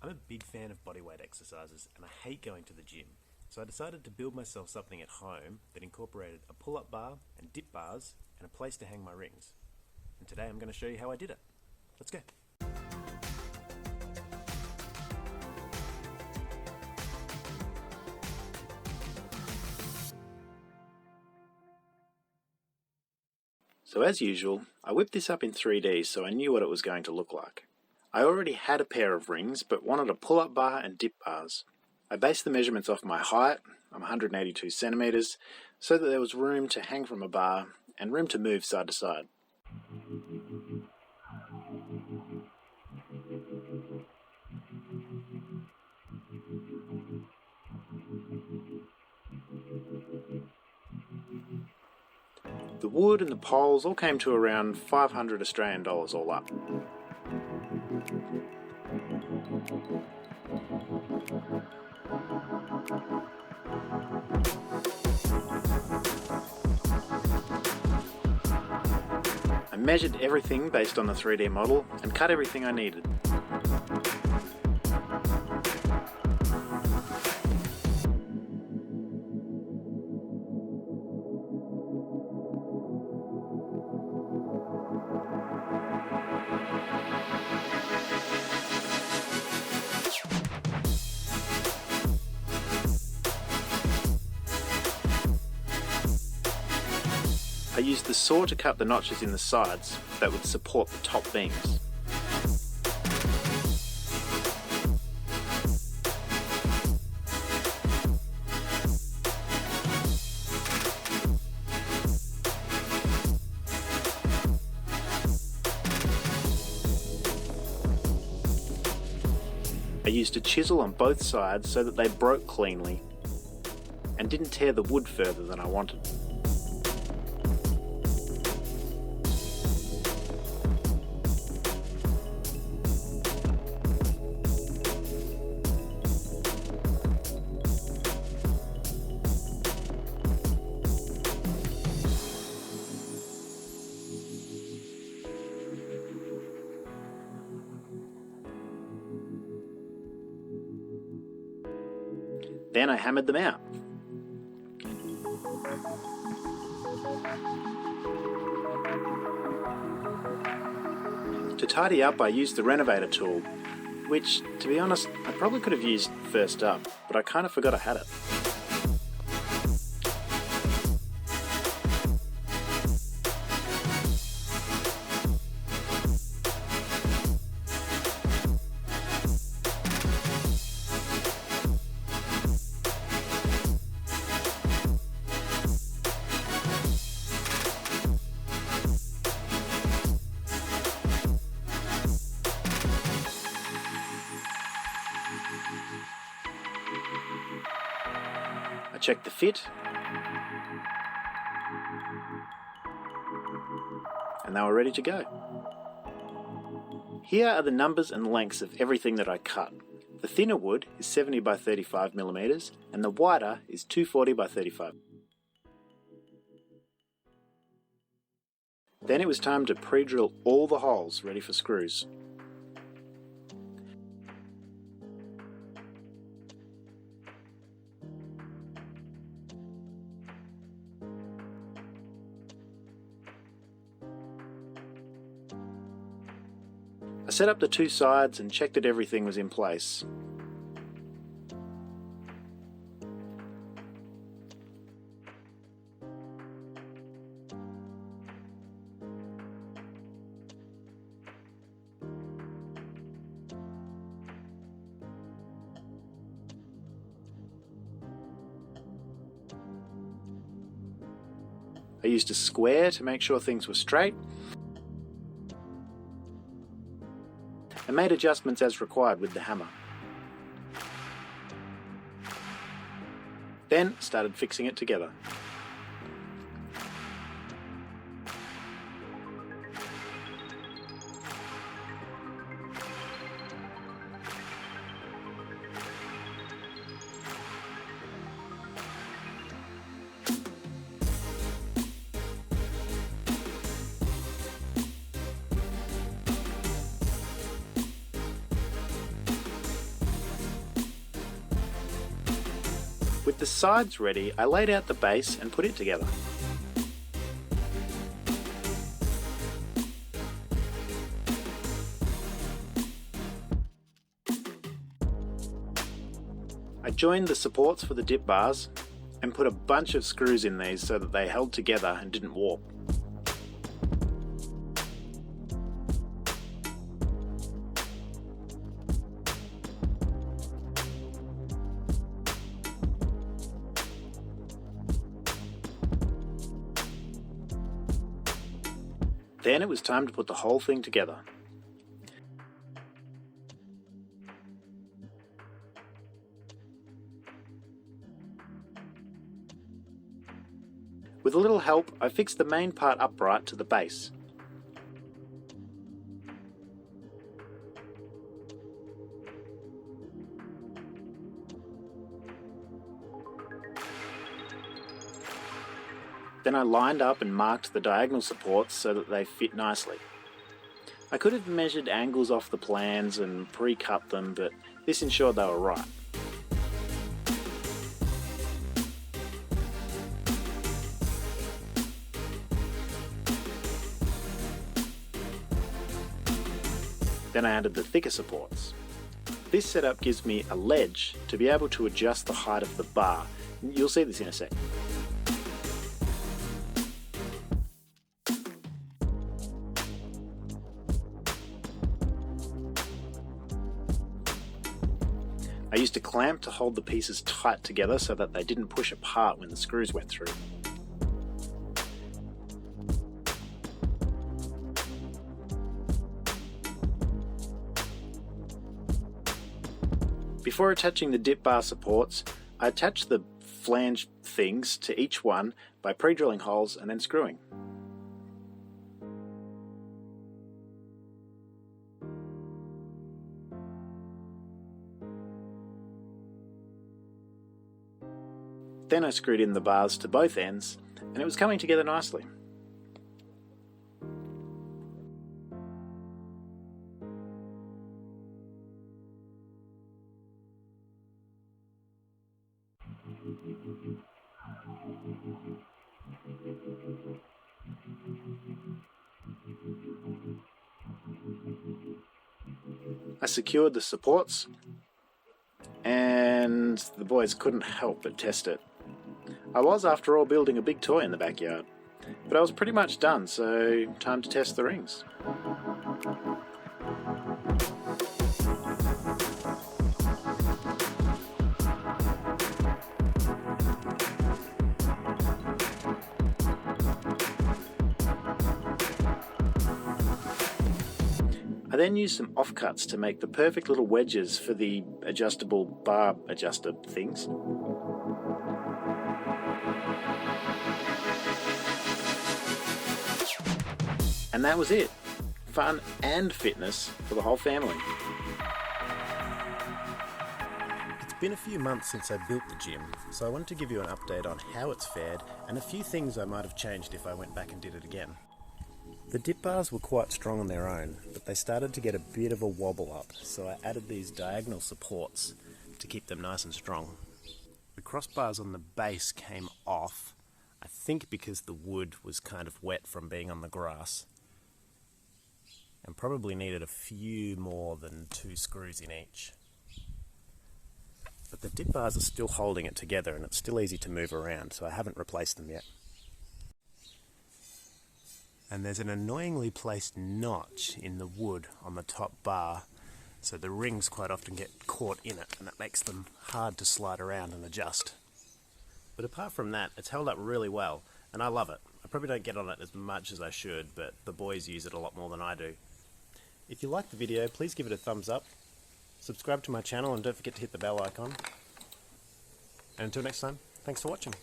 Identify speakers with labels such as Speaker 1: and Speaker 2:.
Speaker 1: I'm a big fan of bodyweight exercises and I hate going to the gym. So I decided to build myself something at home that incorporated a pull-up bar and dip bars and a place to hang my rings. And today I'm going to show you how I did it. Let's go. So as usual, I whipped this up in 3D so I knew what it was going to look like. I already had a pair of rings but wanted a pull-up bar and dip bars. I based the measurements off my height, I'm 182 centimeters, so that there was room to hang from a bar and room to move side to side. The wood and the poles all came to around 500 Australian dollars all up. I measured everything based on the 3D model and cut everything I needed. I used the saw to cut the notches in the sides that would support the top beams. I used a chisel on both sides so that they broke cleanly and didn't tear the wood further than I wanted. Then I hammered them out. To tidy up, I used the renovator tool, which, to be honest, I probably could have used first up, but I kind of forgot I had it. I checked the fit, and they were ready to go. Here are the numbers and lengths of everything that I cut. The thinner wood is 70 by 35 millimeters, and the wider is 240 by 35. Then it was time to pre-drill all the holes ready for screws. I set up the two sides and checked that everything was in place. I used a square to make sure things were straight, and made adjustments as required with the hammer. Then started fixing it together. With the sides ready, I laid out the base and put it together. I joined the supports for the dip bars and put a bunch of screws in these so that they held together and didn't warp. Then it was time to put the whole thing together. With a little help, I fixed the main part upright to the base. Then I lined up and marked the diagonal supports so that they fit nicely. I could have measured angles off the plans and pre-cut them, but this ensured they were right. Then I added the thicker supports. This setup gives me a ledge to be able to adjust the height of the bar. You'll see this in a sec. I used a clamp to hold the pieces tight together so that they didn't push apart when the screws went through. Before attaching the dip bar supports, I attached the flange things to each one by pre-drilling holes and then screwing. Then I screwed in the bars to both ends, and it was coming together nicely. I secured the supports, and the boys couldn't help but test it. I was, after all, building a big toy in the backyard, but I was pretty much done, so time to test the rings. I then used some offcuts to make the perfect little wedges for the adjustable bar adjuster things. And that was it. Fun and fitness for the whole family. It's been a few months since I built the gym, so I wanted to give you an update on how it's fared and a few things I might have changed if I went back and did it again. The dip bars were quite strong on their own, but they started to get a bit of a wobble up, so I added these diagonal supports to keep them nice and strong. The crossbars on the base came off, I think because the wood was kind of wet from being on the grass, and probably needed a few more than 2 screws in each. But the dip bars are still holding it together and it's still easy to move around, so I haven't replaced them yet. And there's an annoyingly placed notch in the wood on the top bar, so the rings quite often get caught in it and it makes them hard to slide around and adjust. But apart from that, it's held up really well and I love it. I probably don't get on it as much as I should, but the boys use it a lot more than I do. If you like the video, please give it a thumbs up, subscribe to my channel and don't forget to hit the bell icon. And until next time, thanks for watching.